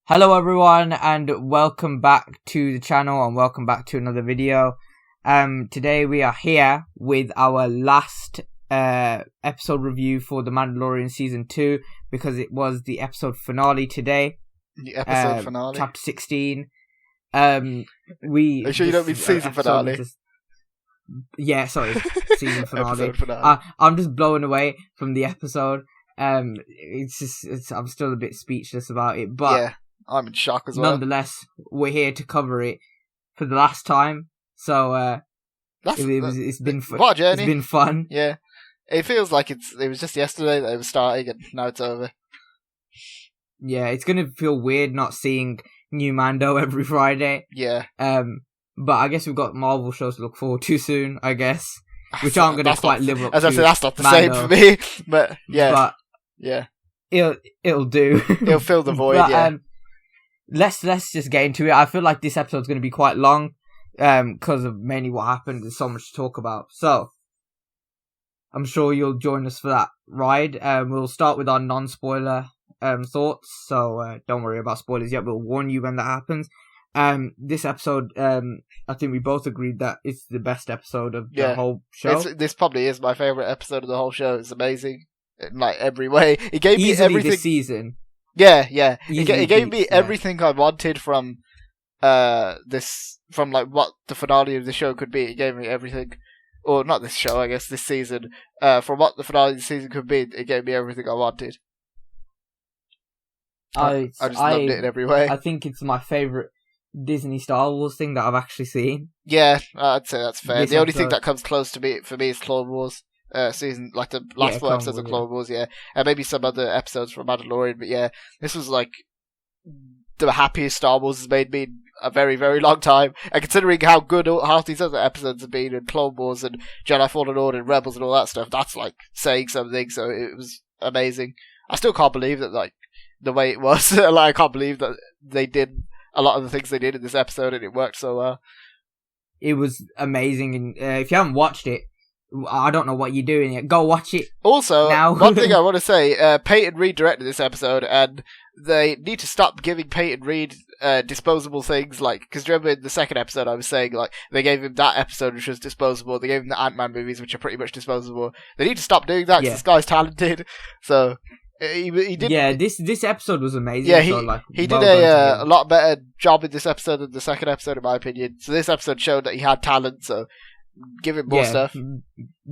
Hello everyone and welcome back to the channel and welcome back to another video. Today we are here with our last episode review for the Mandalorian season 2 because it was the episode finale today. The episode finale? Chapter 16. Are you sure you don't mean season finale? Season finale. Episode finale. I'm just blown away from the episode. I'm still a bit speechless about it, but yeah, I'm in shock as well. Nonetheless, we're here to cover it for the last time. So it's been fun. What a journey. It's been fun. Yeah, it feels like it was just yesterday that it was starting, and now it's over. Yeah, it's gonna feel weird not seeing new Mando every Friday. Yeah. But I guess we've got Marvel shows to look forward to soon, I guess, which aren't gonna quite live up. As I to said, that's not the Mando, same for me. But yeah, yeah, it'll do. It'll fill the void. But, yeah. Let's just get into it. I feel like this episode's going to be quite long, because of mainly what happened. There's so much to talk about. So, I'm sure you'll join us for that ride. We'll start with our non-spoiler thoughts. So don't worry about spoilers yet. We'll warn you when that happens. This episode, I think we both agreed that it's the best episode of the whole show. This probably is my favourite episode of the whole show. It's amazing in like every way. It gave Easily me everything this season. Yeah. It gave me yeah. everything I wanted from from like what the finale of the show could be. It gave me everything, or not this show, I guess this season. From what the finale of the season could be, it gave me everything I wanted. I just loved it in every way. I think it's my favourite Disney Star Wars thing that I've actually seen. Yeah, I'd say that's fair. This the only episode. thing that comes close to me for me is Clone Wars. Season, like the last 4 episodes of Clone Wars, and maybe some other episodes from Mandalorian, but yeah, this was like the happiest Star Wars has made me in a very, very long time. And considering how good half these other episodes have been in Clone Wars and Jedi Fallen Order and Rebels and all that stuff, that's like saying something. So it was amazing. I still can't believe that, like, the way it was. Like, I can't believe that they did a lot of the things they did in this episode and it worked so well. It was amazing, and if you haven't watched it, I don't know what you're doing yet. Go watch it. Also, now. One thing I want to say, Peyton Reed directed this episode, and they need to stop giving Peyton Reed disposable things, like, because remember in the second episode I was saying, like, they gave him that episode which was disposable, they gave him the Ant-Man movies which are pretty much disposable. They need to stop doing that, because this guy's talented, so... He did. Yeah, this episode was amazing. Yeah, he did a lot better job in this episode than the second episode, in my opinion. So this episode showed that he had talent, so give him more stuff.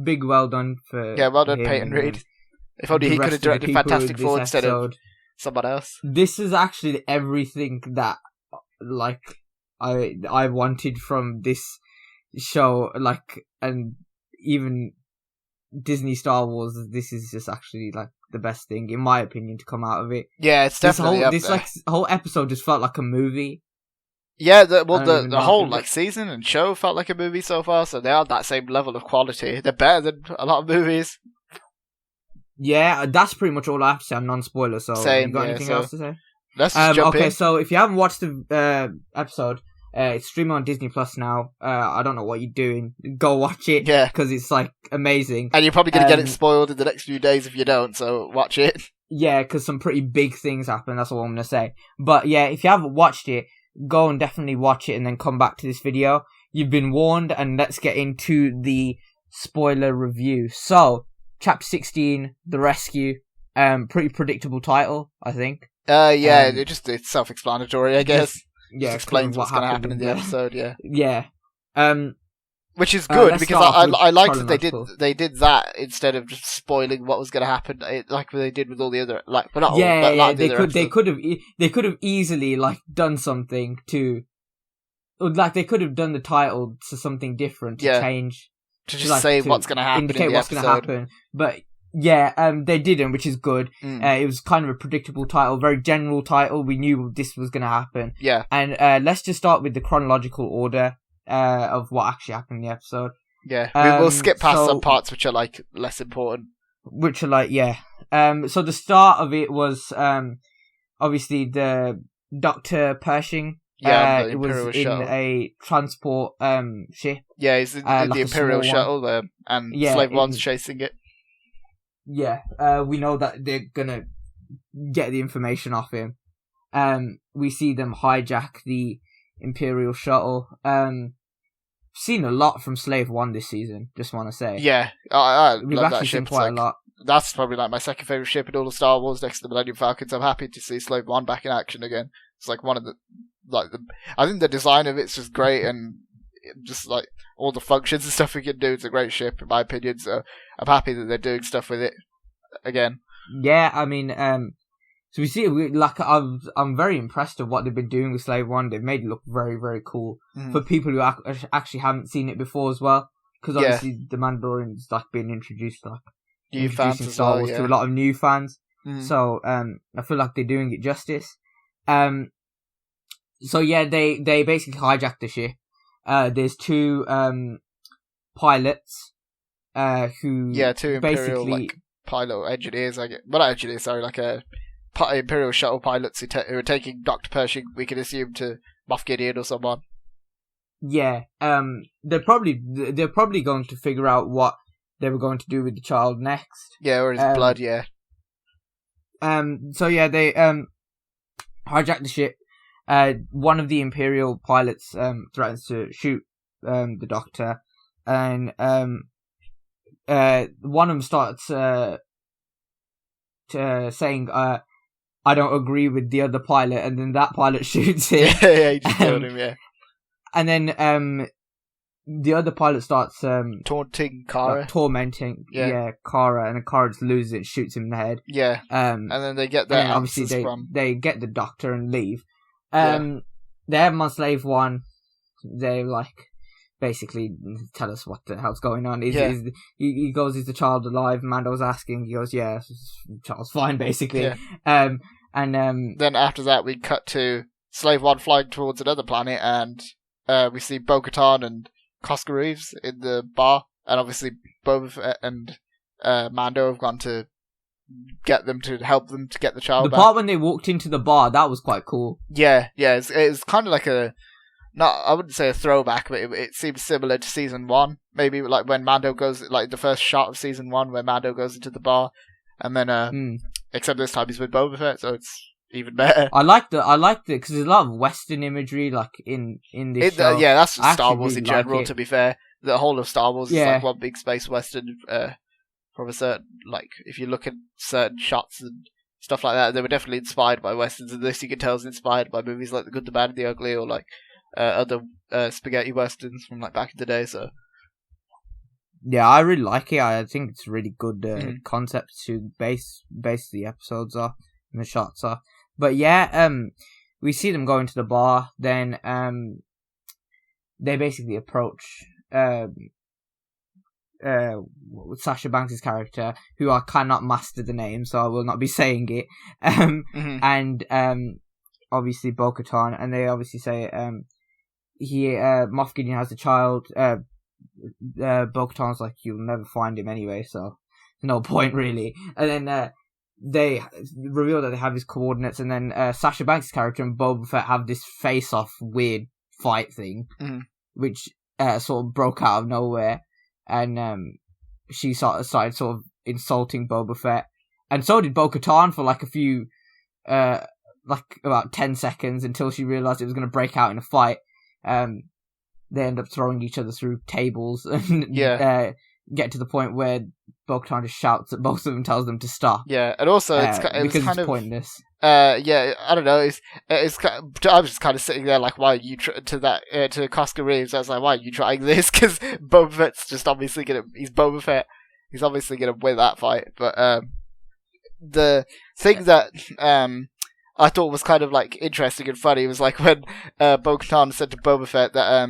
Big well done for well done, Peyton Reed. If only he could have directed Fantastic Four instead of someone else. This is actually everything that, like, I wanted from this show, like, and even Disney Star Wars. This is just actually like the best thing, in my opinion, to come out of it. Yeah, it's definitely this whole episode just felt like a movie. Yeah, the whole like season and show felt like a movie so far, so they are that same level of quality. They're better than a lot of movies. Yeah, that's pretty much all I have to say on non-spoiler, so same, you got anything else to say? Let's just jump in. Okay, so if you haven't watched the episode, it's streaming on Disney Plus now. I don't know what you're doing. Go watch it, because it's like amazing. And you're probably going to get it spoiled in the next few days if you don't, so watch it. Yeah, because some pretty big things happen, that's all I'm going to say. But yeah, if you haven't watched it, go and definitely watch it and then come back to this video. You've been warned, and let's get into the spoiler review. So, Chapter 16, The Rescue. Pretty predictable title, I think. It's self-explanatory, I guess. Just explains what's going to happen in the episode, Yeah. Which is good, because I liked that they did that instead of just spoiling what was going to happen, like they did with all the other, like, but not all, but like they could have easily, like, done something to, like, they could have done the title to something different to change, to just say what's going to happen, indicate what's going to happen, but. Yeah, they didn't, which is good. It was kind of a predictable title, very general title. We knew this was going to happen. Yeah. And let's just start with the chronological order of what actually happened in the episode. Yeah, we'll skip past some parts which are, like, less important. So the start of it was, obviously, the Dr. Pershing. It was shuttle. In a transport ship. Yeah, he's in the Imperial shuttle, and Slave One's chasing it. Yeah, we know that they're gonna get the information off him. we see them hijack the Imperial shuttle. Seen a lot from Slave One this season. Just want to say, yeah, I we've love actually that seen ship. quite a lot. That's probably like my second favorite ship in all of Star Wars, next to the Millennium Falcons. I'm happy to see Slave One back in action again. It's like one of the I think the design of it's just great, and just like all the functions and stuff we can do. It's a great ship in my opinion. So I'm happy that they're doing stuff with it again. Yeah, I mean, so we see, I'm very impressed with what they've been doing with Slave One. They've made it look very, very cool for people who actually haven't seen it before as well. Because obviously the Mandalorian's like being introduced, like new fans introducing Star Wars to a lot of new fans. So I feel like they're doing it justice. So yeah, they basically hijacked the ship. There's two pilots who two Imperial like pilot engineers. Well, not engineers, sorry, like a Imperial shuttle pilots who are taking Dr. Pershing, we can assume, to Moff Gideon or someone. Yeah, they're probably going to figure out what they were going to do with the child next. Yeah, or his blood. Yeah. So yeah, they hijacked the ship. One of the Imperial pilots threatens to shoot the Doctor, and one of them starts saying, "I don't agree with the other pilot," and then that pilot shoots him. Yeah, he just killed him. Yeah. And then the other pilot starts taunting Kara, tormenting Kara, and then Kara just loses it, and shoots him in the head. Yeah. And then they get their obviously they get the Doctor and leave. They have him on Slave One. They basically tell us what the hell's going on. He goes, "Is the child alive?" Mando's asking. He goes, "Yeah, the child's fine," basically. Yeah. Then after that, we cut to Slave One flying towards another planet, and we see Bo-Katan and Cosca Reeves in the bar, and obviously Boba Fett and Mando have gone to get them to help them to get the child back. The part when they walked into the bar, that was quite cool. Yeah, it's kind of like I wouldn't say a throwback, but it seems similar to season 1. Maybe like when Mando goes, like the first shot of season 1 where Mando goes into the bar, and then except this time he's with Boba Fett, so it's even better. I liked it because there's a lot of Western imagery like in this show. Yeah, that's just Star Wars in general. To be fair, the whole of Star Wars is like one big space Western. From a certain, like, if you look at certain shots and stuff like that, they were definitely inspired by Westerns, and this you can tell is inspired by movies like The Good, the Bad, and the Ugly, or like other spaghetti Westerns from like back in the day. So yeah, I really like it. I think it's a really good concept to base the episodes off and the shots off. But yeah, we see them go into the bar. Then they basically approach Sasha Banks' character, who I cannot master the name, so I will not be saying it. And obviously Bo-Katan, and they obviously say Moff Gideon has a child. Bo-Katan's like, "You'll never find him anyway, so there's no point really." And then they reveal that they have his coordinates, and then Sasha Banks' character and Boba Fett have this face-off weird fight thing, which sort of broke out of nowhere. And she started sort of insulting Boba Fett, and so did Bo-Katan for like a few, like about 10 seconds until she realized it was going to break out in a fight. They end up throwing each other through tables and get to the point where Bo-Katan just shouts at both of them and tells them to stop. Yeah, and also it's kind of pointless. Yeah, I don't know. It's kind of, I was just kind of sitting there like, why are you to Cosca Reeves? I was like, why are you trying this? Because Boba Fett's just obviously he's Boba Fett. He's obviously gonna win that fight. But the thing that I thought was kind of like interesting and funny was like when Bo-Katan said to Boba Fett that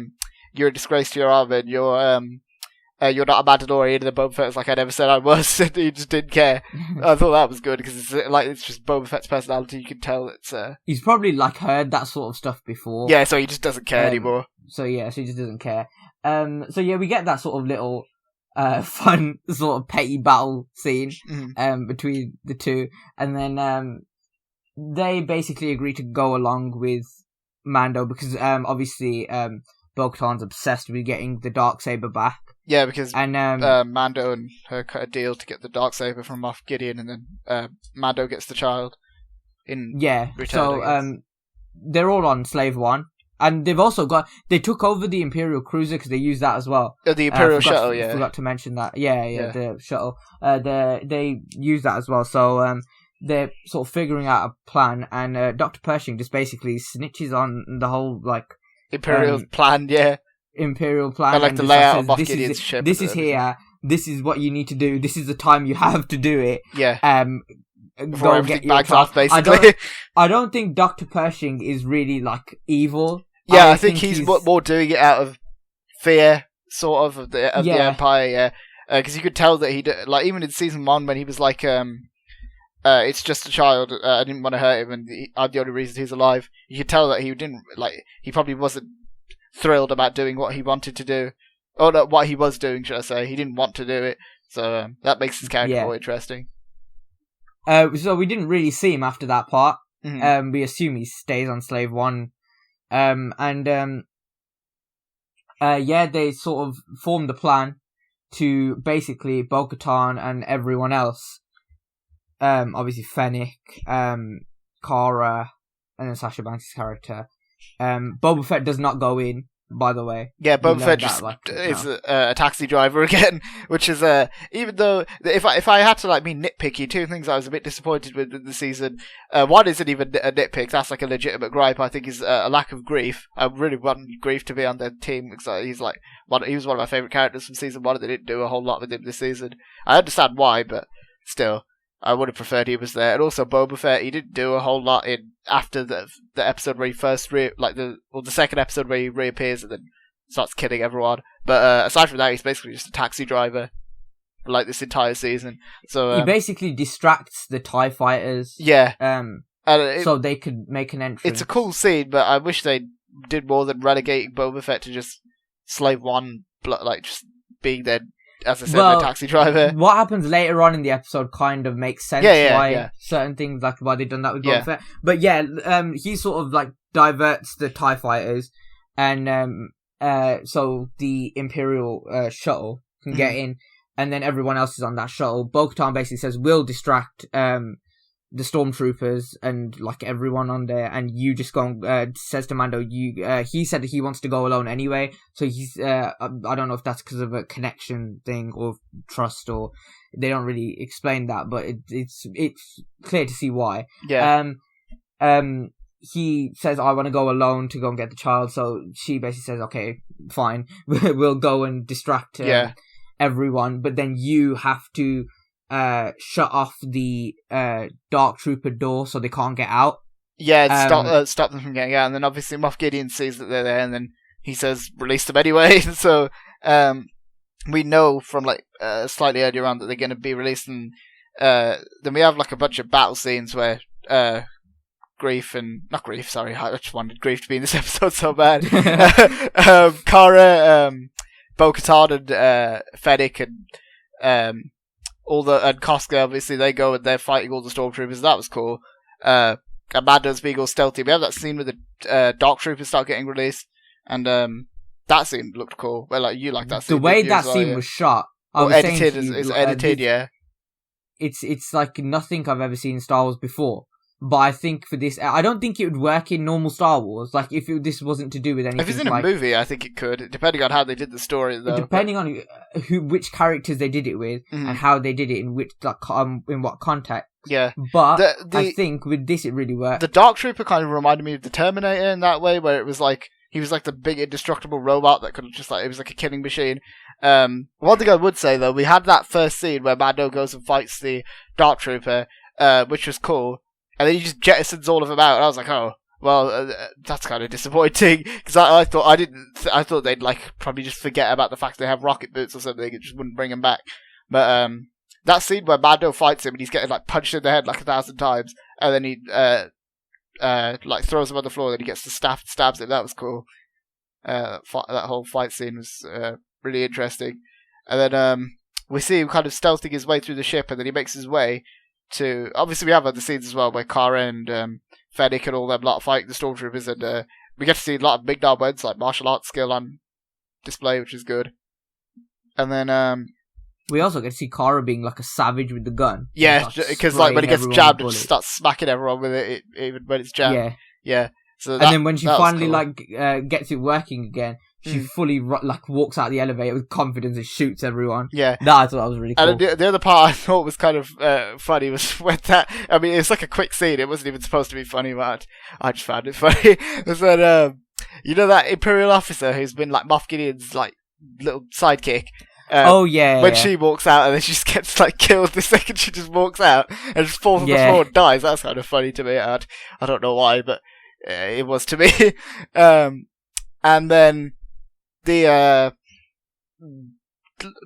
you're a disgrace to your army and you're not a Mandalorian, and then Boba Fett was like, "I never said I was," and he just didn't care. I thought that was good, because it's just Boba Fett's personality, you can tell it's... He's probably, like, heard that sort of stuff before. Yeah, so he just doesn't care anymore. So he just doesn't care. So yeah, we get that sort of little, fun, sort of petty battle scene, between the two, and then, they basically agree to go along with Mando, because, obviously, Bo-Katan's obsessed with getting the Darksaber back. Yeah, because Mando and her cut a deal to get the Darksaber from Moff Gideon, and then Mando gets the child. in Yeah. Return, So they're all on Slave One, and they took over the Imperial cruiser because they use that as well. The Imperial shuttle, yeah. Forgot to mention that. Yeah. The shuttle. They use that as well. So they're sort of figuring out a plan, and Dr. Pershing just basically snitches on the whole Imperial plan, yeah. Imperial plan, and like the layout of Moff Gideon's ship. This is here. This is what you need to do. This is the time you have to do it. Yeah. Before everything bags off, basically. I don't think Dr. Pershing is really evil. Yeah, I think he's more doing it out of fear, sort of the Empire. Yeah, because you could tell that he even in season 1 when he was like, it's just a child. I didn't want to hurt him, and I'm the only reason he's alive. You could tell that he didn't he probably wasn't thrilled about doing what he wanted to do, or no, what he was doing, should I say? He didn't want to do it, so that makes his character more interesting. So we didn't really see him after that part. Mm-hmm. We assume he stays on Slave One, they sort of formed the plan to basically Bo-Katan and everyone else. Obviously Fennec, Cara, and then Sasha Banks' character. Boba Fett does not go in, by the way. Yeah, Boba Fett just is a taxi driver again, which is even though if I had to be nitpicky, two things I was a bit disappointed with in the season. One isn't even a nitpick; that's a legitimate gripe. I think is a lack of Grief. I really want Grief to be on their team because he was one of my favorite characters from season 1. And they didn't do a whole lot with him this season. I understand why, but still. I would have preferred he was there. And also Boba Fett, he didn't do a whole lot after the episode where he first the second episode where he reappears and then starts killing everyone. But aside from that, he's basically just a taxi driver for this entire season. So he basically distracts the TIE fighters. Yeah. So they could make an entrance. It's a cool scene, but I wish they did more than relegating Boba Fett to just Slave One, just being there. As I said, the taxi driver. What happens later on in the episode kind of makes sense why certain things, why they've done that with Boba Fett. But he sort of diverts the TIE fighters, and so the Imperial shuttle can get in, and then everyone else is on that shuttle. Bo-Katan basically says, we'll distract the stormtroopers and everyone on there, and you just go and says to Mando, he said that he wants to go alone anyway, so he's I don't know if that's because of a connection thing or trust, or they don't really explain that, but it's clear to see why. He says, I want to go alone to go and get the child, so she basically says, okay, fine, we'll go and distract everyone, but then you have to shut off the Dark Trooper door so they can't get out. Yeah, stop them from getting out. And then obviously Moff Gideon sees that they're there, and then he says, release them anyway. So we know from slightly earlier on that they're going to be released, and then we have a bunch of battle scenes where I just wanted Grief to be in this episode so bad. Cara, Bo-Katan, and Fennec, and and Koska, obviously, they go and they're fighting all the stormtroopers. That was cool. And Mando's being all stealthy. We have that scene where the Dark Troopers start getting released, and that scene looked cool. Well, you like that scene. The way that scene was shot, edited, is edited, yeah. It's like nothing I've ever seen in Star Wars before. But I think for this, I don't think it would work in normal Star Wars. If this wasn't to do with anything. If it's in a movie, I think it could, depending on how they did the story, though. Depending on which characters they did it with, and how they did it in which, in what context. Yeah. But I think with this, it really worked. The Dark Trooper kind of reminded me of the Terminator in that way, where it was he was the big indestructible robot that could just it was like a killing machine. One thing I would say though, we had that first scene where Mando goes and fights the Dark Trooper, which was cool. And then he just jettisons all of them out, and I was like, "Oh, well, that's kind of disappointing." Because I thought they'd probably just forget about the fact they have rocket boots or something, and just wouldn't bring them back. But that scene where Mando fights him and he's getting punched in the head 1,000 times, and then he throws him on the floor, and then he gets the staff and stabs him. That was cool. That whole fight scene was really interesting. And then we see him kind of stealthing his way through the ship, and then he makes his way to, obviously we have other scenes as well where Cara and Fennec and all them fighting the stormtroopers, and we get to see a lot of big Weds, martial arts skill on display, which is good. And then We also get to see Kara being like a savage with the gun. Yeah, because like when it gets jabbed, it just starts smacking everyone with it, even when it's jabbed. Yeah. So and then when she finally gets it working again, she fully like walks out the elevator with confidence and shoots everyone. Yeah, I thought that was really cool. And the other part I thought was kind of funny was when that. I mean, it's like a quick scene. It wasn't even supposed to be funny, but I just found it funny. Was that you know that Imperial officer who's been like Moff Gideon's like little sidekick? When she walks out and then she just gets like killed the second she just walks out and just falls on the floor and dies. That's kind of funny to me. I don't know why, but it was to me. And then the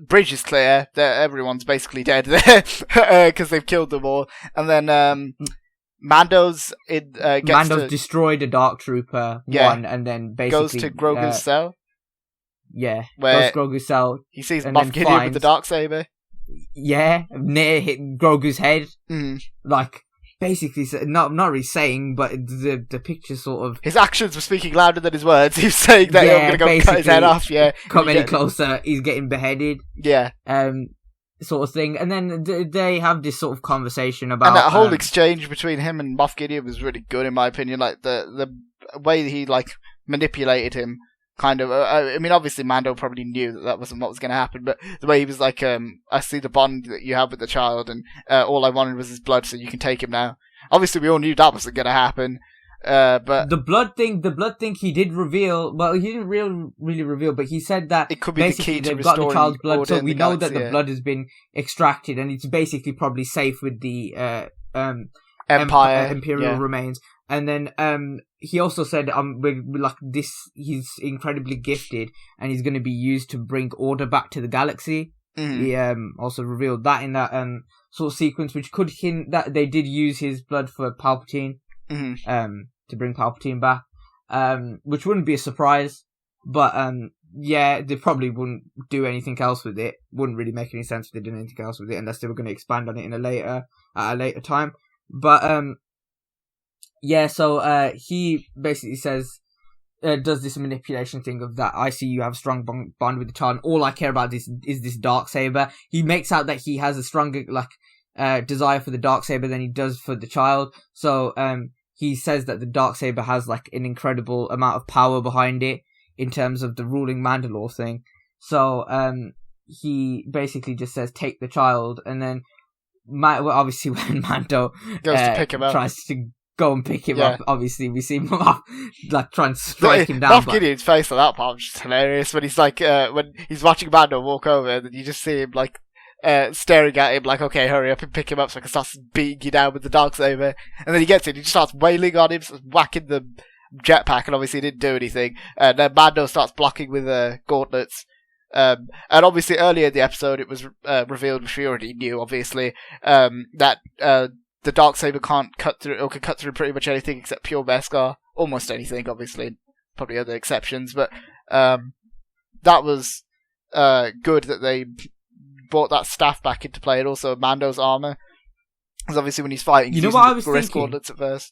bridge is clear. Everyone's basically dead there because they've killed them all. And then Mando's destroyed a Dark Trooper one, and then basically goes to Grogu's cell. Yeah, where goes to Grogu's cell. He sees Moff Gideon with the Darksaber. Yeah, near hitting Grogu's head. Like, basically, not really saying, but the picture sort of... His actions were speaking louder than his words. He was saying that I'm going to go cut his head off, Come any closer, he's getting beheaded. Yeah. Sort of thing. And then they have this sort of conversation about... And that whole exchange between him and Moff Gideon was really good, in my opinion. Like, the way that he, like, manipulated him. Kind of, I mean, obviously Mando probably knew that wasn't what was going to happen, but the way he was like, I see the bond that you have with the child, and all I wanted was his blood, so you can take him now. Obviously, we all knew that wasn't going to happen, but the blood thing, he did reveal. Well, he didn't really reveal, but he said that it could be basically the key to they've got the child's blood, so we know that the blood has been extracted, and it's basically probably safe with the Imperial remains. And then he also said like this, he's incredibly gifted and he's going to be used to bring order back to the galaxy. He also revealed that in that sort of sequence, which could hint that they did use his blood for Palpatine to bring Palpatine back, which wouldn't be a surprise, but they probably wouldn't do anything else with it. Wouldn't really make any sense if they did anything else with it unless they were going to expand on it at a later time. But so he basically says, does this manipulation thing of that, I see you have a strong bond with the child, and all I care about is this Darksaber. He makes out that he has a stronger, desire for the Darksaber than he does for the child. So, he says that the Darksaber has, like, an incredible amount of power behind it in terms of the ruling Mandalore thing. So, he basically just says, take the child, and then, obviously when Mando goes to pick him up, tries to go and pick him up. Obviously, we see him like trying to strike him down. Moff Gideon's face on that part was just hilarious when he's like, when he's watching Mando walk over, and then you just see him like staring at him, like, okay, hurry up and pick him up so I can start beating you down with the Darksaber. And then he gets it, he just starts wailing on him, starts whacking the jetpack, and obviously he didn't do anything. And then Mando starts blocking with gauntlets. And obviously earlier in the episode it was revealed, which we already knew, obviously, that the Darksaber can't cut through, or can cut through pretty much anything except pure Beskar. Almost anything, obviously. Probably other exceptions, but that was good that they brought that staff back into play, and also Mando's armor. Because obviously when he's fighting, he's using the wrist gauntlets at first.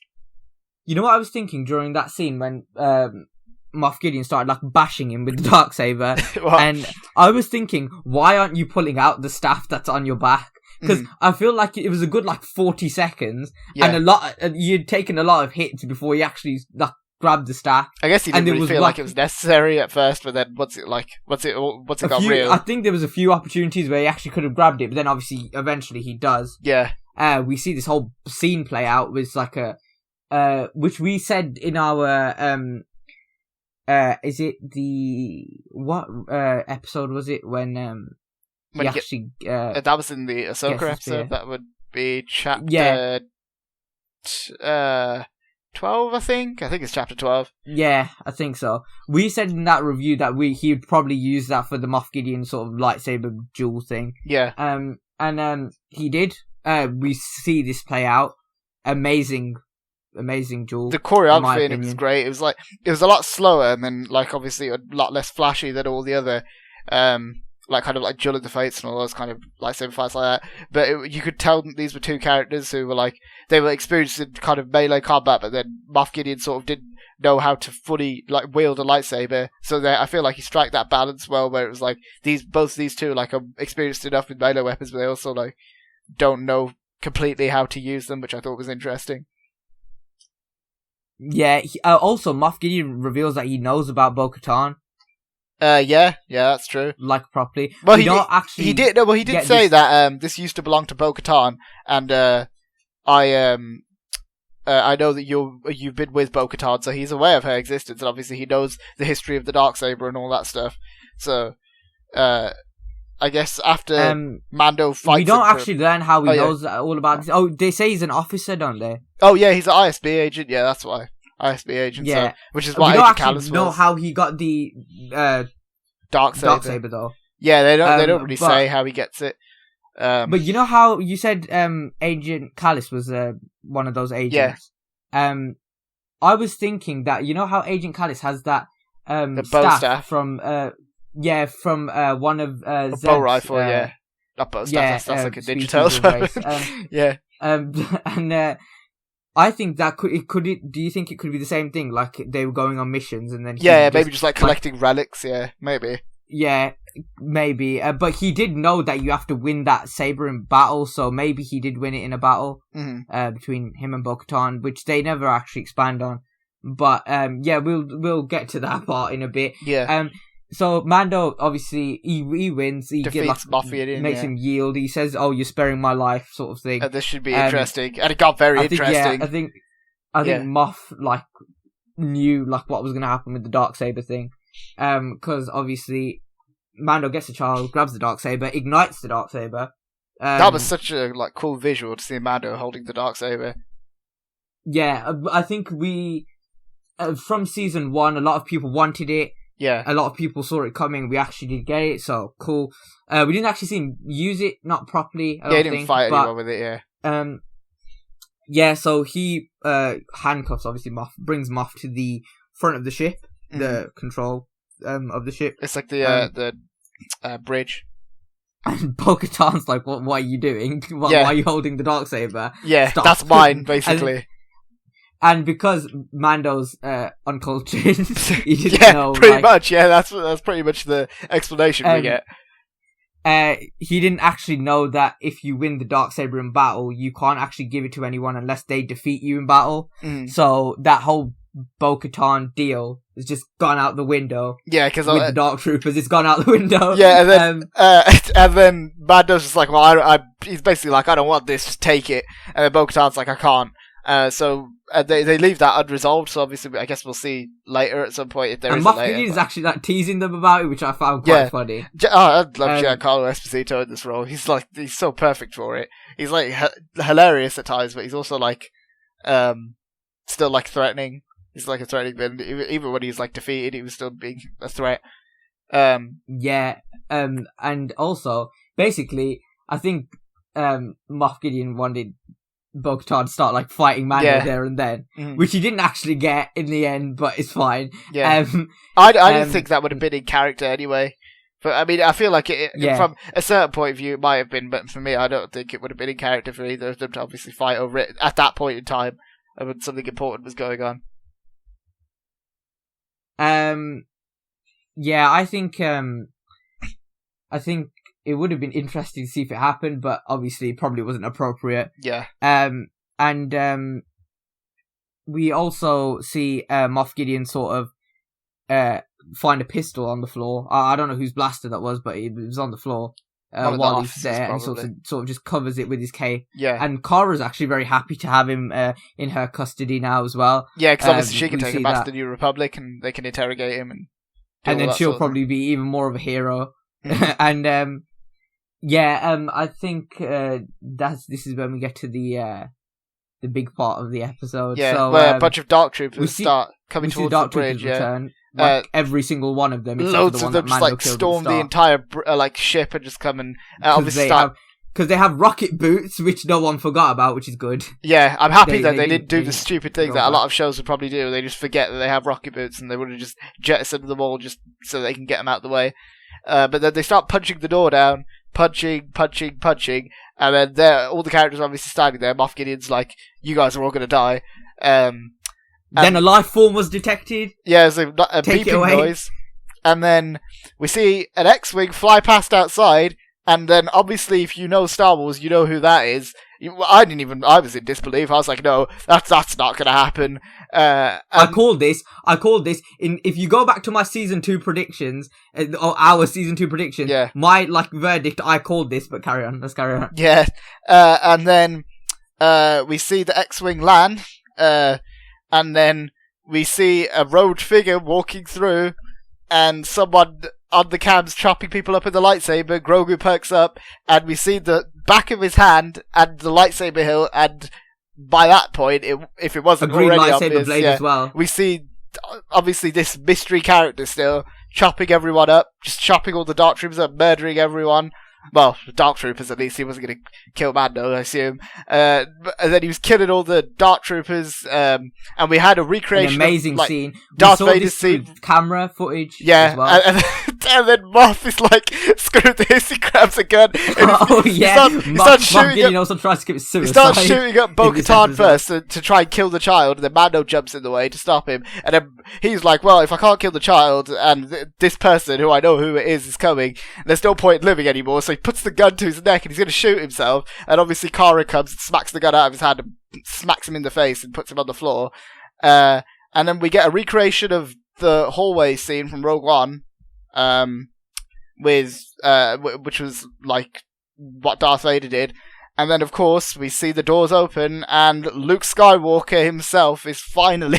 You know what I was thinking during that scene when Moff Gideon started like bashing him with the Darksaber, and I was thinking, why aren't you pulling out the staff that's on your back? Because I feel like it was a good 40 seconds, and you'd taken a lot of hits before you actually grabbed the staff. I guess he didn't really feel like it was necessary at first, but then once it got real, I think there was a few opportunities where he actually could have grabbed it, but then obviously eventually he does. Yeah. We see this whole scene play out with like which we said in our is it what episode was it when that was in the Ahsoka episode. That would be chapter 12, I think. I think it's chapter 12. Yeah, I think so. We said in that review that he would probably use that for the Moff Gideon sort of lightsaber duel thing. Yeah. And he did. We see this play out. Amazing duel. The choreography in it was great. It was a lot slower, and then obviously a lot less flashy than all the other kind of Duel of the Fates and all those kind of lightsaber fights like that. But you could tell that these were two characters who were they were experienced in kind of melee combat, but then Moff Gideon sort of did know how to fully like wield a lightsaber. So I feel like he struck that balance well, where it was like both these two like are experienced enough with melee weapons, but they also like don't know completely how to use them, which I thought was interesting. Yeah. Also, Moff Gideon reveals that he knows about Bo-Katan. Yeah, that's true. Like properly. Well, he did say that this used to belong to Bo-Katan, and I know that you've been with Bo-Katan, so he's aware of her existence, and obviously he knows the history of the Darksaber and all that stuff. So, I guess after Mando fights, we don't actually learn how he knows all about this. Oh, they say he's an officer, don't they? Oh yeah, he's an ISB agent. Yeah, that's why. ISB agent. Yeah, so, which is why Agent Kallus was. Know how he got the Darksaber though. Yeah, they don't really say how he gets it. But you know how you said Agent Kallus was one of those agents? Yeah. I was thinking that you know how Agent Kallus has that staff from one of Zed's, bow rifle, not bow staff. That's like a Ninja Turtles. Yeah. And I think that do you think it could be the same thing? Like they were going on missions and then maybe just like collecting relics. Yeah, maybe. Yeah, maybe. But he did know that you have to win that saber in battle, so maybe he did win it in a battle between him and Bo-Katan, which they never actually expand on. But we'll get to that part in a bit. Yeah. So Mando obviously he wins. He defeats Moff Gideon, makes him yield. He says, "Oh, you're sparing my life," sort of thing. This should be interesting, and it got very interesting. I think Moff like knew like what was going to happen with the Darksaber thing, because obviously Mando gets a child, grabs the Darksaber, ignites the Darksaber. That was such a like cool visual to see Mando holding the Darksaber. Yeah, I think we from season 1, a lot of people wanted it. Yeah. A lot of people saw it coming. We actually did get it, so cool. We didn't actually see him use it, not properly. He didn't fight anyone with it, yeah. So he handcuffs, obviously, Moff, brings Moff to the front of the ship, the control of the ship. It's like the bridge. And Bo-Katan's like, what are you doing? Why are you holding the Darksaber? Yeah, stop. That's mine, basically. And because Mando's uncultured, he didn't know. Pretty much. Yeah, that's pretty much the explanation we get. He didn't actually know that if you win the Darksaber in battle, you can't actually give it to anyone unless they defeat you in battle. So that whole Bo-Katan deal has just gone out the window. Yeah, because with the Dark Troopers, it's gone out the window. Yeah, and then Mando's just like, well, he's basically like, I don't want this, just take it. And then Bo-Katan's like, I can't. So they leave that unresolved. So obviously, I guess we'll see later at some point if there is. And Moff Gideon is actually like teasing them about it, which I found quite funny. I'd love Giancarlo Esposito in this role. He's so perfect for it. He's like hilarious at times, but he's also like still like threatening. He's like a threatening villain. Even when he's like defeated, he was still being a threat. And also basically, I think Moff Gideon wanted Bo-Katan to start like fighting Mando there and then, which he didn't actually get in the end, but it's fine. Yeah, I didn't think that would have been in character anyway. But I mean, I feel like it from a certain point of view, it might have been, but for me, I don't think it would have been in character for either of them to obviously fight over it at that point in time when something important was going on. Yeah, I think it would have been interesting to see if it happened, but obviously it probably wasn't appropriate. Yeah. And we also see Moff Gideon sort of find a pistol on the floor. I don't know whose blaster that was, but it was on the floor while he's there, and sort of just covers it with his cape. Yeah. And Kara's actually very happy to have him in her custody now as well. Yeah, because obviously she can take him back to the New Republic, and they can interrogate him, and then she'll probably be even more of a hero. And I think this is when we get to the big part of the episode. Yeah, so, where a bunch of Dark Troopers start coming towards the bridge. Return, every single one of them. Loads of them just like storm the entire ship and just come and obviously start. Because they have rocket boots, which no one forgot about, which is good. Yeah, I'm happy that they didn't do the stupid thing that a lot of shows would probably do. They just forget that they have rocket boots, and they would have just jettisoned them all just so they can get them out of the way. But then they start punching the door down, punching, and then all the characters are obviously standing there. Moff Gideon's like, you guys are all going to die. Then a life form was detected. Yeah, there's a beeping noise. And then we see an X-Wing fly past outside. And then, obviously, if you know Star Wars, you know who that is. I was in disbelief. I was like, no, that's not going to happen. I called this. If you go back to my season 2 predictions, or our season 2 predictions, my, verdict, I called this, but let's carry on. Yeah. And then, we see the X-Wing land, and then we see a robed figure walking through, and someone on the cams chopping people up with the lightsaber. Grogu perks up, and we see the back of his hand and the lightsaber hilt, and by that point, if it wasn't already obvious, blade as well. We see, obviously, this mystery character still chopping everyone up, just chopping all the Dark Troopers up, murdering everyone. Well, Dark Troopers, at least. He wasn't going to kill Mando, I assume. And then he was killing all the Dark Troopers, and we had a recreation An amazing scene. Darth Vader's scene. Camera footage as well. And then Moff is like, screw this, he grabs a gun. And he starts shooting up. Also tries to commit suicide. He starts shooting up Bo-Katan first to try and kill the child, and then Mando jumps in the way to stop him. And then he's like, well, if I can't kill the child, and this person, who I know who it is coming, there's no point living anymore. So he puts the gun to his neck and he's going to shoot himself. And obviously Kara comes and smacks the gun out of his hand and smacks him in the face and puts him on the floor. And then we get a recreation of the hallway scene from Rogue One, which was like what Darth Vader did. And then, of course, we see the doors open, and Luke Skywalker himself is finally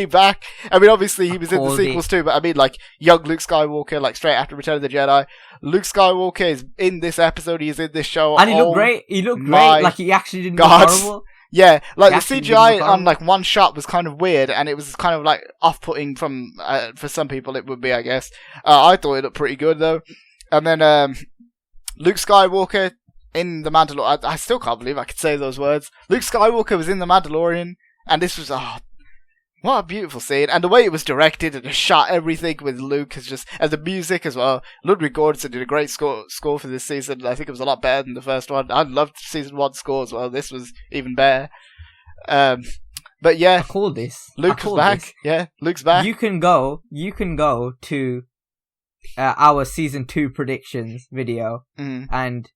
back. I mean, obviously, he was in the sequels too, but I mean, young Luke Skywalker, straight after Return of the Jedi. Luke Skywalker is in this episode, he's in this show. And he looked great. He looked great. He actually didn't look horrible. Yeah, the CGI on one shot was kind of weird, and it was kind of off-putting from for some people. It would be, I guess. I thought it looked pretty good though. And then Luke Skywalker in the Mandalorian. I still can't believe I could say those words. Luke Skywalker was in the Mandalorian, and this was what a beautiful scene, and the way it was directed and shot, everything with Luke is just, and the music as well. Ludwig Göransson did a great score for this season. I think it was a lot better than the first one. I loved season 1 score as well. This was even better. But yeah, I called this. Luke's back. This. Yeah, Luke's back. You can go to our season 2 predictions video and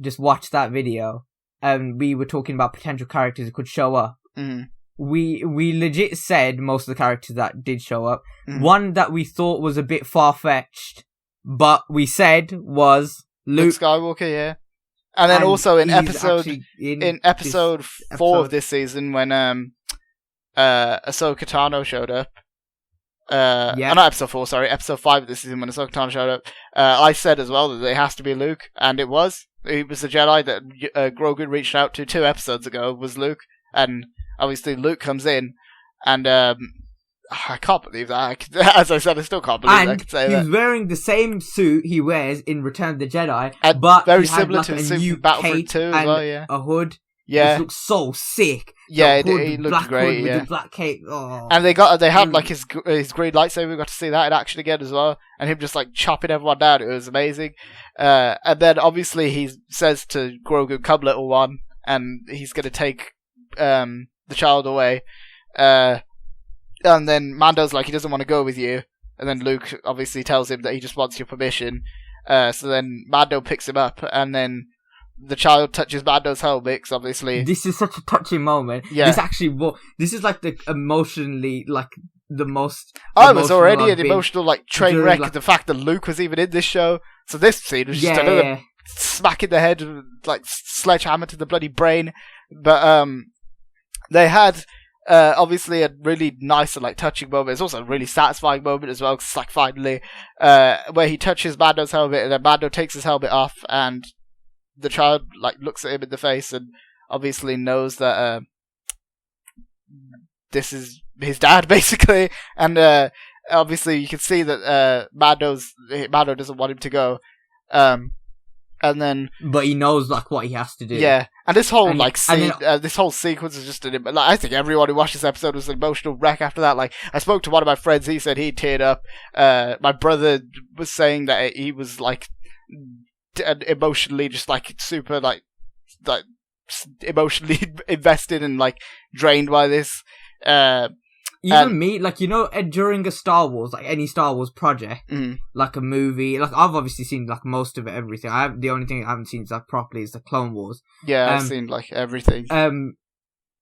just watch that video. We were talking about potential characters that could show up. We legit said most of the characters that did show up. One that we thought was a bit far-fetched, but we said was Luke Skywalker, yeah. And then also in episode 4 of this season, when Ahsoka Tano showed up. Not episode 4, sorry, episode 5 of this season, when Ahsoka Tano showed up. I said as well that it has to be Luke, and it was. It was the Jedi that Grogu reached out to 2 episodes ago, was Luke, and obviously Luke comes in, and I can't believe that. As I said, I still can't believe that I could say that. He's wearing the same suit he wears in Return of the Jedi, and but very similar to his suit in Battlefront 2 as well, yeah. A hood. Yeah. This looks so sick. Yeah, it looked great, with the black cape. Oh. And they had his green lightsaber. We got to see that in action again as well, and him just chopping everyone down. It was amazing. And then obviously he says to Grogu, "Come, little one," and he's gonna take the child away. And then Mando's like, he doesn't want to go with you. And then Luke obviously tells him that he just wants your permission. So then Mando picks him up, and then the child touches Mando's helmet, 'cause obviously... This is such a touching moment. Yeah. This is the emotionally, the most... I was already an emotional, train wreck of the fact that Luke was even in this show. So this scene was just another smack in the head, sledgehammer to the bloody brain. But, they had... obviously a really nice and touching moment. It's also a really satisfying moment as well, because it's finally where he touches Mando's helmet, and then Mando takes his helmet off, and the child looks at him in the face and obviously knows that this is his dad, basically. And obviously you can see that Mando doesn't want him to go. And then, but he knows what he has to do. Yeah, and this whole scene, this whole sequence is just I think everyone who watched this episode was an emotional wreck after that. I spoke to one of my friends; he said he teared up. My brother was saying that he was emotionally just super emotionally invested and drained by this. Even me, like, during a Star Wars, like any Star Wars project, like a movie, like I've obviously seen like most of it, everything. The only thing I haven't seen like properly is the Clone Wars. Yeah, I've seen like everything.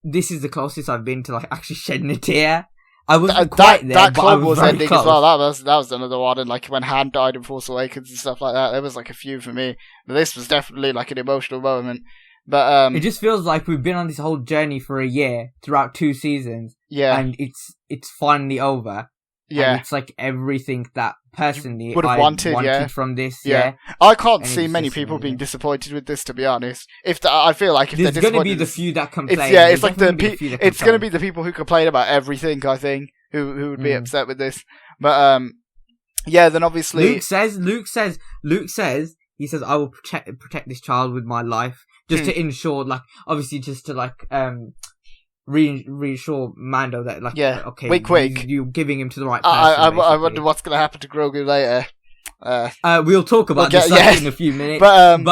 This is the closest I've been to like actually shedding a tear. I wasn't quite there, that but Clone I was Wars very ending close. as well. That was another one, and like when Han died in Force Awakens and stuff like that, there was like a few for me. But this was definitely like an emotional moment. But it just feels like we've been on this whole journey for a year throughout 2 seasons. Yeah, and it's finally over. Yeah, and it's like everything that personally would have wanted from this. Yeah, I can't see many people being disappointed with this, to be honest. I feel like if there's going to be the few that complain. It's like it's going to be the people who complain about everything. I think who would be upset with this. But then obviously Luke says he says I will protect this child with my life, just to ensure, like, obviously just to like reassure Mando that, like, okay, wink. You're giving him to the right person. I wonder what's going to happen to Grogu later. We'll talk about this in a few minutes. But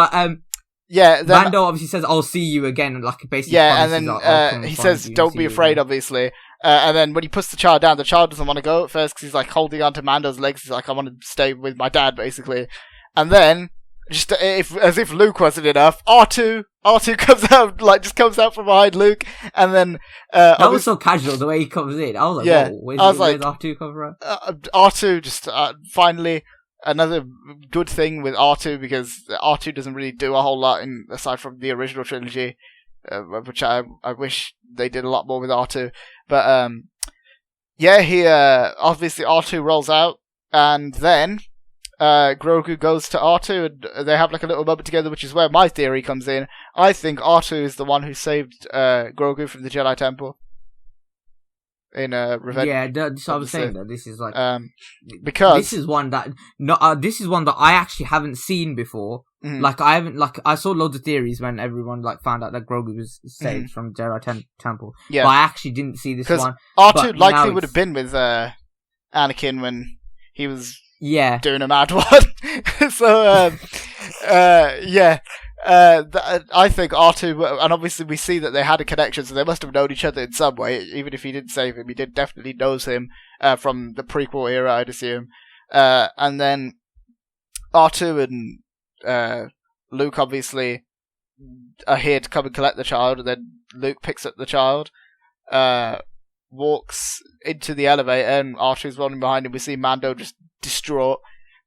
Mando obviously says, "I'll see you again," like basically. Yeah, and then he says, "Don't be afraid," obviously. And then when he puts the child down, the child doesn't want to go at first because he's like holding onto Mando's legs. He's like, "I want to stay with my dad," basically. And then, just as if Luke wasn't enough, R2 comes out, like, just comes out from behind Luke, and then that was so casual the way he comes in. I was like, yeah, where's R2 come from? R2 just finally another good thing with R2, because R2 doesn't really do a whole lot aside from the original trilogy, which I wish they did a lot more with R2. But he obviously R2 rolls out, and then Grogu goes to R2, and they have like a little moment together, which is where my theory comes in. I think R2 is the one who saved Grogu from the Jedi Temple in Revenge. Yeah, so I was saying that this is like because this is one that I actually haven't seen before. Like I saw loads of theories when everyone like found out that Grogu was saved from Jedi Temple. Yeah, but I actually didn't see this one. R2 likely would have been with Anakin when he was doing a mad one. So I think R2, and obviously we see that they had a connection, so they must have known each other in some way. Even if he didn't save him, he definitely knows him from the prequel era, I'd assume. And then R2 and Luke obviously are here to come and collect the child, and then Luke picks up the child, walks into the elevator, and R2's running behind him. We see Mando just distraught,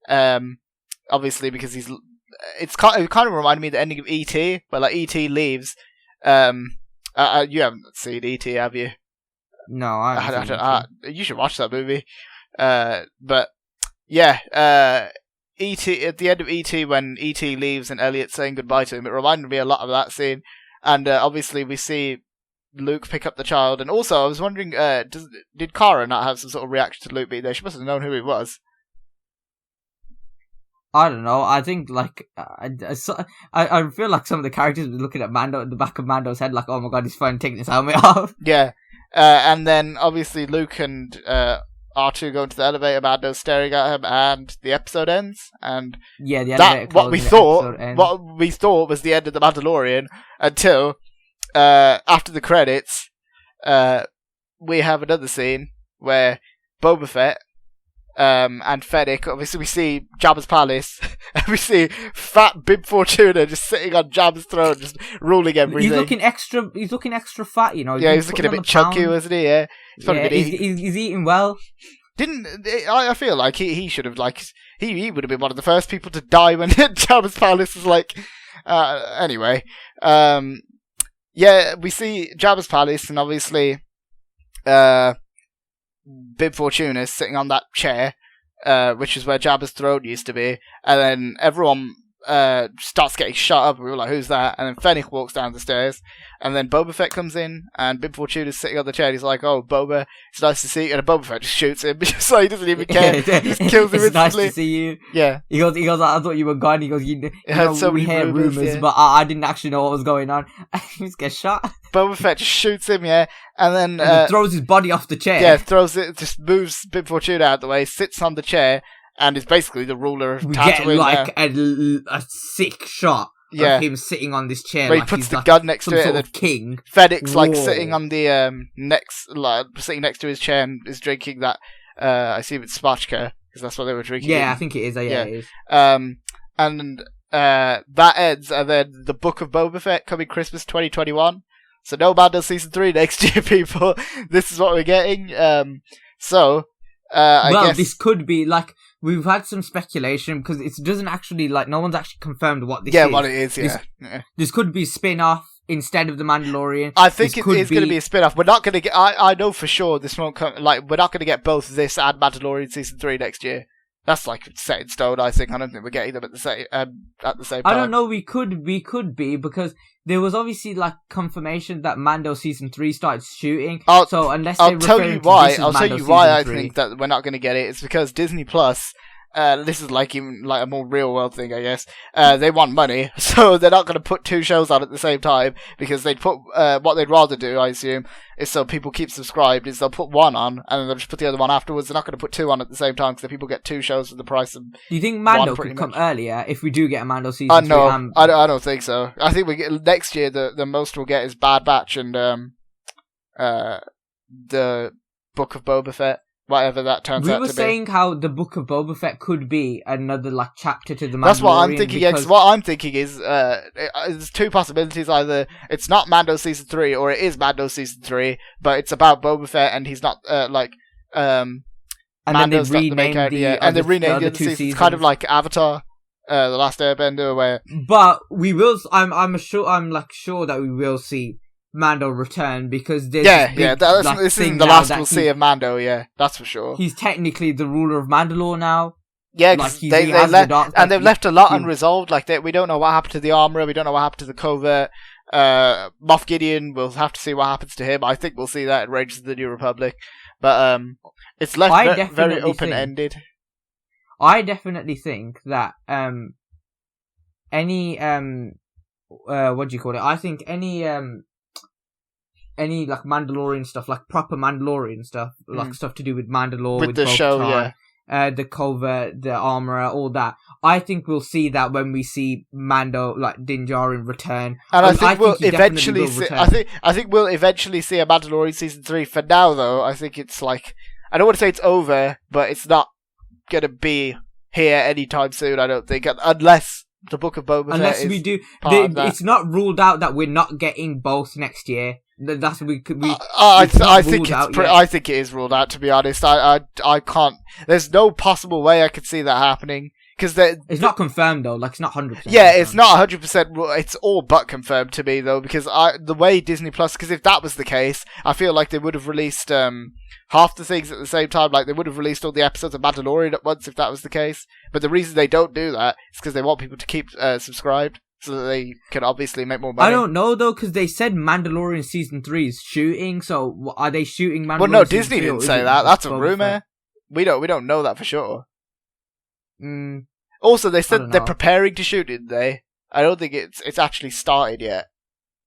obviously because he's. It kind of reminded me of the ending of E.T., where like E.T. leaves. You haven't seen E.T., have you? No, I haven't. You should watch that movie. But yeah, E.T. at the end of E.T., when E.T. leaves and Elliot's saying goodbye to him, it reminded me a lot of that scene. And obviously we see Luke pick up the child. And also, I was wondering, did Cara not have some sort of reaction to Luke being there? She must have known who he was. I don't know. I think like I feel like some of the characters were looking at Mando at the back of Mando's head, like, oh my god, he's finally taking his helmet off. Yeah, and then obviously Luke and R2 go into the elevator. Mando's staring at him, and the episode ends. And yeah, the elevator what we thought was the end of the Mandalorian until after the credits, we have another scene where Boba Fett. And Fennec, obviously we see Jabba's palace, and we see fat Bib Fortuna just sitting on Jabba's throne, just ruling everything. He's looking extra fat, you know. Yeah, he's looking a bit chunky, wasn't he? Yeah, he's eating well. I feel like he should have, like, he would have been one of the first people to die when Jabba's palace was like. Anyway, we see Jabba's palace, and obviously, Bib Fortuna is sitting on that chair, which is where Jabba's throne used to be, and then everyone starts getting shot up, and we were like, who's that? And then Fennec walks down the stairs, and then Boba Fett comes in, and Bib Fortuna's sitting on the chair, and he's like, oh, Boba, it's nice to see you, and Boba Fett just shoots him, so he doesn't even care, he just kills him instantly. It's nice to see you. Yeah. He goes, I thought you were gone, he goes, we hear rumours, but I didn't actually know what was going on. He just gets shot. Boba Fett just shoots him, and then throws his body off the chair. Yeah, just moves Bib Fortuna out of the way, sits on the chair, and is basically the ruler of Tatooine. We get like a sick shot Yeah. of him sitting on this chair. Where like he puts he's the like gun next to it, some and sort then of king. Fennec's like Whoa. sitting on the sitting next to his chair and is drinking that. I assume it's spatchka because that's what they were drinking. Yeah, I think it is. Yeah, it is. And that ends, and then the Book of Boba Fett coming Christmas 2021. So no Mando season 3 next year, people. This is what we're getting. I guess this could be like we've had some speculation because it doesn't actually like no one's actually confirmed what this is. Yeah, what it is. Yeah. This could be spin-off instead of the Mandalorian. I think it is going to be a spin-off. We're not going to get. I know for sure this won't come. Like we're not going to get both this and Mandalorian season 3 next year. That's like set in stone. I think. I don't think we're getting them at the same time. I don't know. We could be because there was obviously like confirmation that Mando season 3 started shooting. So unless I'll tell you why. I'll tell you why I 3, think that we're not going to get it. It's because Disney Plus. This is like even like a more real world thing, I guess. They want money, so they're not going to put 2 shows on at the same time because they'd put what they'd rather do, I assume, is so people keep subscribed. Is they'll put one on and then they'll just put the other one afterwards. They're not going to put 2 on at the same time because people get 2 shows for the price of. Do you think Mando could come earlier if we do get a Mando season 3? No, I don't think so. I think we get next year. The most we'll get is Bad Batch and the Book of Boba Fett. Whatever that turns out to be. We were saying how the Book of Boba Fett could be another like chapter to the Mandalorian. That's what I'm thinking. Because what I'm thinking is, there's 2 possibilities: either it's not Mando season 3, or it is Mando season 3, but it's about Boba Fett and he's not and Mando's then they renamed the other 2 seasons. It's kind of like Avatar, the Last Airbender, where. But we will. I'm sure that we will see Mando return because there's this isn't the last we'll see of Mando. Yeah, that's for sure. He's technically the ruler of Mandalore now. Yeah, they've left a lot unresolved. Like we don't know what happened to the armorer. We don't know what happened to the covert. Moff Gideon. We'll have to see what happens to him. I think we'll see that in Rangers of the New Republic. But it's left very open ended. I definitely think that any what do you call it? I think any like Mandalorian stuff, like proper Mandalorian stuff, like stuff to do with Mandalore, with the show, the covert, the armorer, all that. I think we'll see that when we see Mando, like Din Djarin, return. And I think we'll eventually see. I think we'll eventually see a Mandalorian season 3. For now, though, I think it's like I don't want to say it's over, but it's not gonna be here anytime soon. I don't think, unless the Book of Boba Fett. Unless we do, it's not ruled out that we're not getting both next year. That's I think it is ruled out. To be honest, I can't. There's no possible way I could see that happening because it's not confirmed though. Like it's not 100%. Yeah, it's not 100%. It's all but confirmed to me though, because the way Disney Plus. Because if that was the case, I feel like they would have released half the things at the same time. Like they would have released all the episodes of Mandalorian at once if that was the case. But the reason they don't do that is because they want people to keep subscribed. So that they can obviously make more money. I don't know though, because they said Mandalorian season 3 is shooting. So are they shooting Mandalorian? Well, no, Disney didn't say that. That's a rumor. We don't know that for sure. Also, they said they're preparing to shoot, didn't they? I don't think it's actually started yet.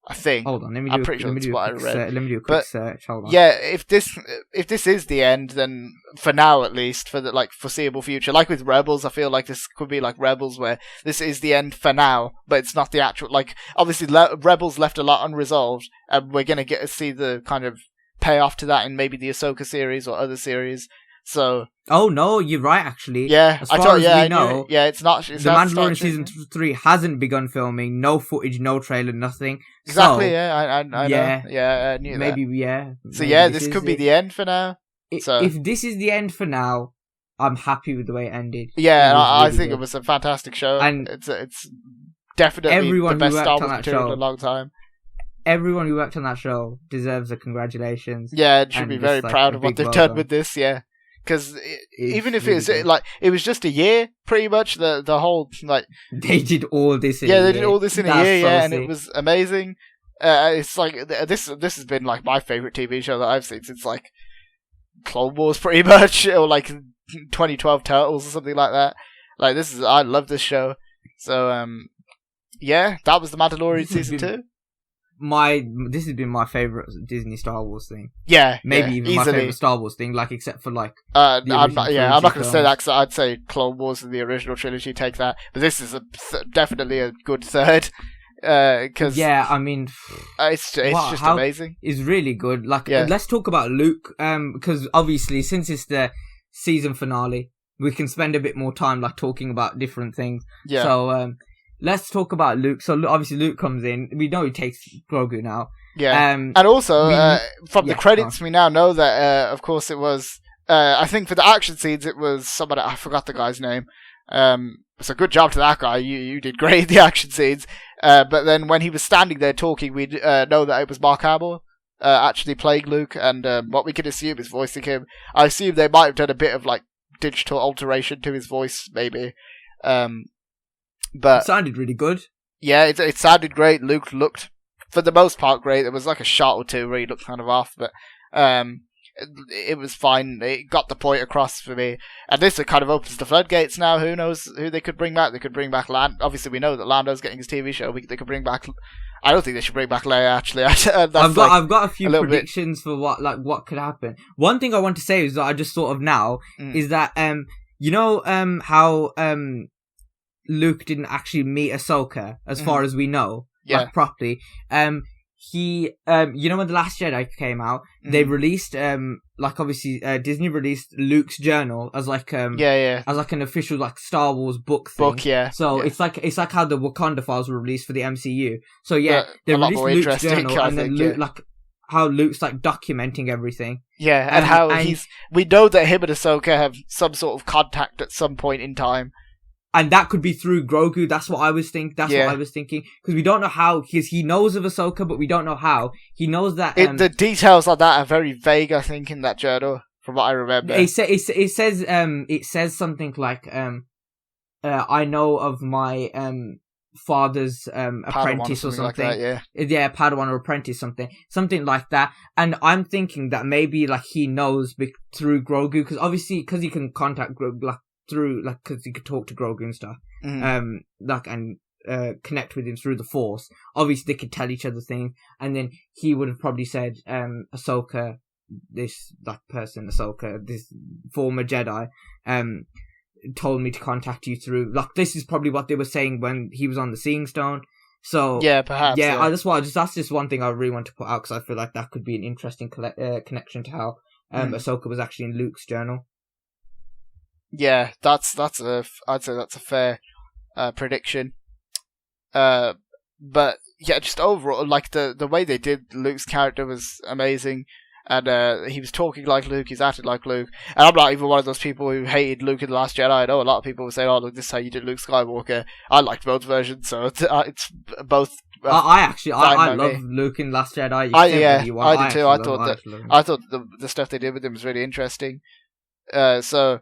I think. Hold on, let me do a quick search. Hold on. Yeah, if this is the end, then for now at least, for the like foreseeable future, like with Rebels, I feel like this could be like Rebels, where this is the end for now, but it's not the actual. Like obviously, Rebels left a lot unresolved, and we're gonna get to see the kind of payoff to that in maybe the Ahsoka series or other series. So. Oh no, you're right. Actually, yeah. As far as we know, it's not. The Mandalorian season 3 hasn't begun filming. No footage, no trailer, nothing. Exactly. So, I know. Yeah, I knew maybe, that. Yeah. So this could be the end for now. If this is the end for now, I'm happy with the way it ended. Yeah, I think it was a fantastic show, and it's definitely the best Star Wars material in a long time. Everyone who worked on that show deserves a congratulations. Yeah, and should be very proud of what they've done with this. Yeah. Because even if it's like it was just a year, pretty much the whole like they did all this. They did all this in a year, and it was amazing. It's like this has been like my favorite TV show that I've seen since like Clone Wars, pretty much, or like 2012 Turtles or something like that. Like I love this show. So that was the Mandalorian season 2. this has been my favorite Disney Star Wars thing. Yeah, maybe even my easily. favorite Star Wars thing. Like except for like, I'm not going to say that because I'd say Clone Wars and the original trilogy take that, but this is definitely a good third. Because I mean, it's just amazing. It's really good. Like, let's talk about Luke. Because obviously, since it's the season finale, we can spend a bit more time like talking about different things. Yeah. So let's talk about Luke. So obviously, Luke comes in. We know he takes Grogu now. Yeah. And also, from the credits, we now know that of course it was. I think for the action scenes, it was somebody. I forgot the guy's name. So good job to that guy. You did great in the action scenes. But then when he was standing there talking, we know that it was Mark Hamill actually playing Luke, and what we can assume is voicing him. I assume they might have done a bit of like digital alteration to his voice, maybe. But it sounded really good. Yeah, it sounded great. Luke looked, for the most part, great. There was like a shot or two where he looked kind of off, but it was fine. It got the point across for me. And this kind of opens the floodgates now. Who knows who they could bring back? They could bring back Land. Obviously, we know that Lando's getting his TV show. They could bring back. I don't think they should bring back Leia. Actually, I've got a few predictions for what could happen. One thing I want to say is that I just thought of now is that you know how Luke didn't actually meet Ahsoka as far as we know, like properly. He, you know, when The Last Jedi came out, they released, like obviously, Disney released Luke's journal as like, as like an official like Star Wars book thing. So it's like how the Wakanda files were released for the MCU. So they released Luke's journal, and then Luke, like how Luke's like documenting everything. Yeah, and how we know that him and Ahsoka have some sort of contact at some point in time. And that could be through Grogu. That's what I was thinking. What I was thinking. Because we don't know how. Because he knows of Ahsoka, but we don't know how. He knows that. The details on that are very vague, I think, in that journal, from what I remember. It says something like, I know of my father's apprentice or something. Like that, Padawan or apprentice, something like that. And I'm thinking that maybe like he knows through Grogu, because obviously because he can contact Grogu like through like because he could talk to Grogu and stuff, connect with him through the Force. Obviously they could tell each other things, and then he would have probably said, Ahsoka, this former Jedi, told me to contact you through, like, this is probably what they were saying when he was on the Seeing Stone. So perhaps. That's just one thing I really want to put out, because I feel like that could be an interesting connection to how Ahsoka was actually in Luke's journal. Yeah, I'd say that's a fair prediction. But yeah, just overall, like the way they did Luke's character was amazing. And he was talking like Luke, he's acted like Luke. And I'm not even one of those people who hated Luke in The Last Jedi. I know a lot of people will say, oh, look, this is how you did Luke Skywalker. I liked both versions, so it's both. I love Luke in Last Jedi. I did too. I thought the stuff they did with him was really interesting. So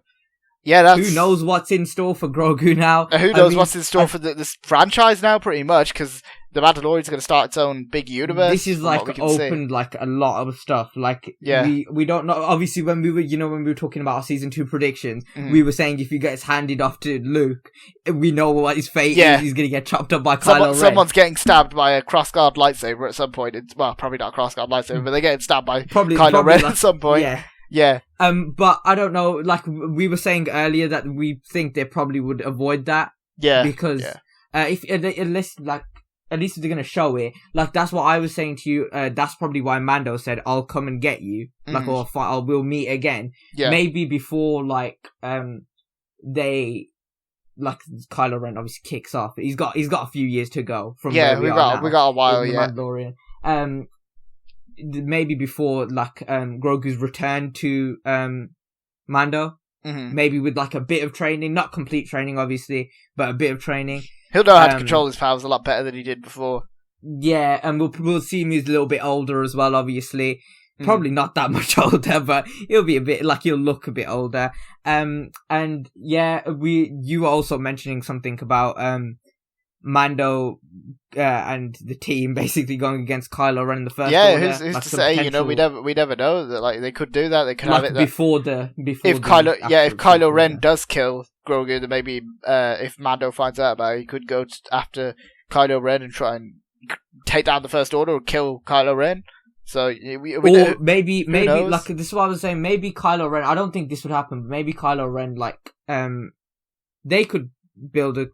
yeah, that's... Who knows what's in store for Grogu now? Who knows what's in store for this franchise now, pretty much, because The Mandalorian's going to start its own big universe. This is like opened like a lot of stuff. Like, we don't know. Obviously, when we were talking about our season 2 predictions, we were saying if he gets handed off to Luke, we know what his fate is. He's going to get chopped up by Kylo Ren. Someone's getting stabbed by a cross-guard lightsaber at some point. Well, probably not a cross-guard lightsaber, but they're getting stabbed by Kylo Ren at some point. Yeah. But I don't know, like we were saying earlier that we think they probably would avoid that. Yeah. Because at least if they're going to show it, like that's what I was saying to you, that's probably why Mando said, I'll come and get you, like, or we'll meet again. Yeah. Maybe before, like, they, like, Kylo Ren obviously kicks off. He's got a few years to go from where we got a while, Mandalorian. Maybe before, like, Grogu's return to Mando. Maybe with, like, a bit of training. Not complete training, obviously, but a bit of training. He'll know how to control his powers a lot better than he did before. Yeah, and we'll see him, he's a little bit older as well, obviously. Probably not that much older, but he'll be a bit, like, he'll look a bit older. And, yeah, you were also mentioning something about, Mando and the team basically going against Kylo Ren in the first order. Yeah, who's to say? You know, we never know that. Like, they could do that. They could have it before if Kylo Ren does kill Grogu, then maybe if Mando finds out about it, he could go after Kylo Ren and try and take down the First Order or kill Kylo Ren. So or maybe knows? like this is what I was saying. Maybe Kylo Ren. I don't think this would happen, but maybe Kylo Ren, like they could build a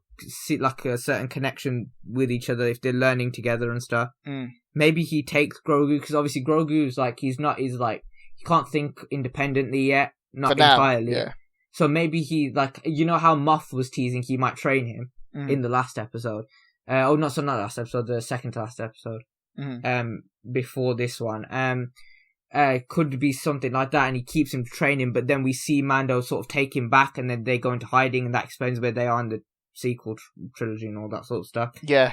certain connection with each other if they're learning together and stuff. Maybe he takes Grogu, because obviously Grogu's like he can't think independently yet, not entirely. Yeah. So maybe he, like, you know how Moff was teasing he might train him in the last episode. Not last episode, the second to last episode. Before this one. Could be something like that, and he keeps him training, but then we see Mando sort of take him back, and then they go into hiding, and that explains where they are in the sequel trilogy and all that sort of stuff. Yeah.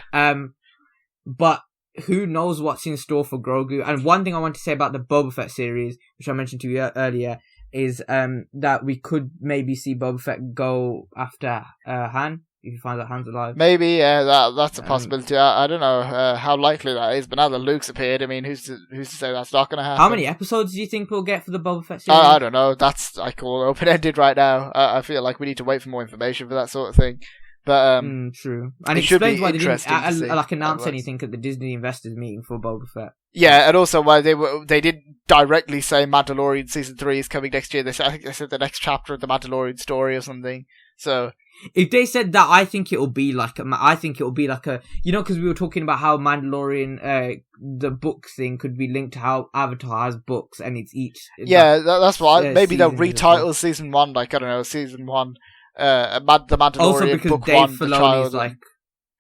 But who knows what's in store for Grogu? And one thing I want to say about the Boba Fett series, which I mentioned to you earlier, is that we could maybe see Boba Fett go after Han, if you find that Han's alive. Maybe, yeah, that's a possibility. I don't know how likely that is, but now that Luke's appeared, I mean, who's to say that's not going to happen? How many episodes do you think we'll get for the Boba Fett series? I don't know. That's like all open-ended right now. I feel like we need to wait for more information for that sort of thing. But true, and it should explains be why they interesting didn't announce anything at the Disney investors meeting for Boba Fett. Yeah, and also why they didn't directly say Mandalorian season 3 is coming next year. I think they said the next chapter of the Mandalorian story or something. So if they said that, I think it'll be like a, because we were talking about how Mandalorian, the book thing could be linked to how Avatar has books, and it's each. That's why maybe they'll retitle season 1, like, I don't know, season 1. The Mandalorian also because book Dave 1, Filoni's the child, like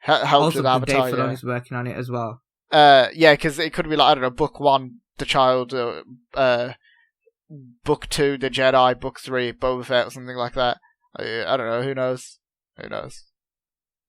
helped with Avatar. Dave Filoni's working on it as well. Yeah, because it could be like, I don't know, book 1, the child, book 2, the Jedi, book 3, Boba Fett, or something like that. I don't know. Who knows?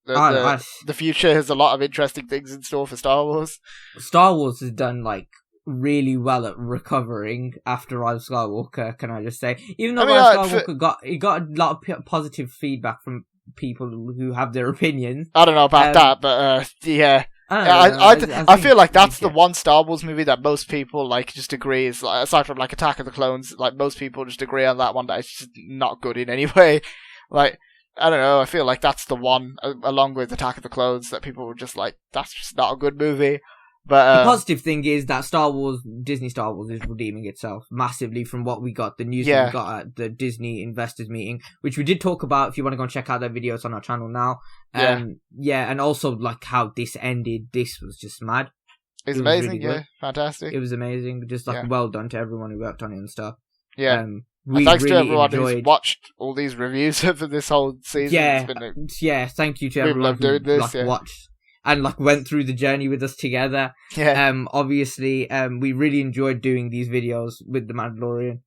The future has a lot of interesting things in store for Star Wars. Star Wars has done like really well at recovering after Rise of Skywalker. Can I just say, even though Rise of Skywalker got a lot of positive feedback from people who have their opinions. I don't know about that, but yeah. I feel like that's the one Star Wars movie that most people like just agree is, like, aside from like Attack of the Clones, like most people just agree on that one that it's just not good in any way. Like, I don't know, I feel like that's the one, along with Attack of the Clones, that people were just like, that's just not a good movie. But the positive thing is that Disney Star Wars is redeeming itself massively from what we got, the news that we got at the Disney investors meeting, which we did talk about. If you want to go and check out their videos on our channel now. And also like how this ended, this was just mad. It was amazing, really fantastic. It was amazing, just like well done to everyone who worked on it and stuff. Yeah. And thanks to everyone who's watched all these reviews for this whole season. Thank you to everyone who watched and like went through the journey with us together. Obviously, we really enjoyed doing these videos with the Mandalorian.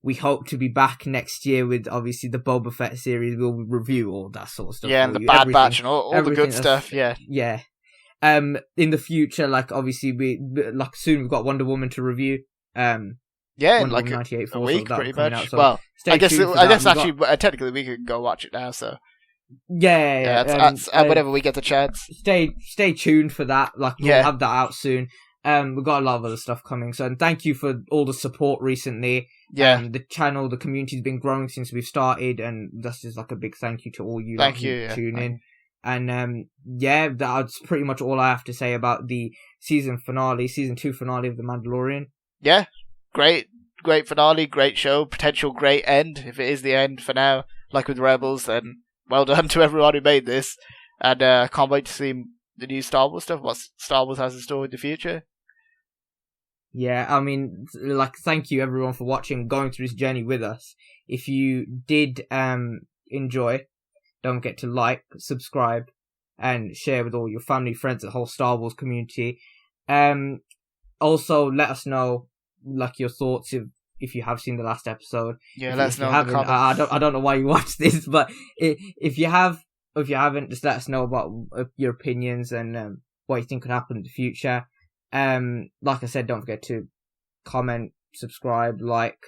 We hope to be back next year with obviously the Boba Fett series. We'll review all that sort of stuff. Yeah, and the Bad Batch and all the good stuff. Yeah. In the future, like obviously soon we've got Wonder Woman to review. In like a week, pretty much. Out, so well, I guess actually technically we could go watch it now. So whenever we get the chance. Stay tuned for that. Like we'll have that out soon. We've got a lot of other stuff coming. So and thank you for all the support recently. The channel, the community's been growing since we've started, and that's just like a big thank you to all you. Thank you. Tune in. And that's pretty much all I have to say about the season 2 finale of The Mandalorian. Yeah, great finale, great show, potential great end. If it is the end for now, like with Rebels, then well done to everyone who made this. And can't wait to see the new Star Wars stuff, what Star Wars has in store in the future. Yeah, I mean, like, thank you everyone for watching, going through this journey with us. If you did enjoy, don't forget to like, subscribe, and share with all your family, friends, the whole Star Wars community. Also, let us know, like, your thoughts if you have seen the last episode. Yeah, let us know in the comments. I don't know why you watched this, but if you haven't, just let us know about your opinions and what you think could happen in the future. Like I said, don't forget to comment, subscribe, like,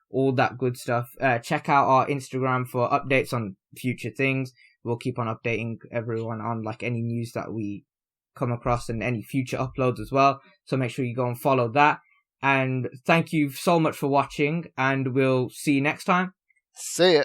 all that good stuff. Check out our Instagram for updates on future things. We'll keep on updating everyone on like any news that we come across and any future uploads as well. So make sure you go and follow that. And thank you so much for watching, and we'll see you next time. See ya.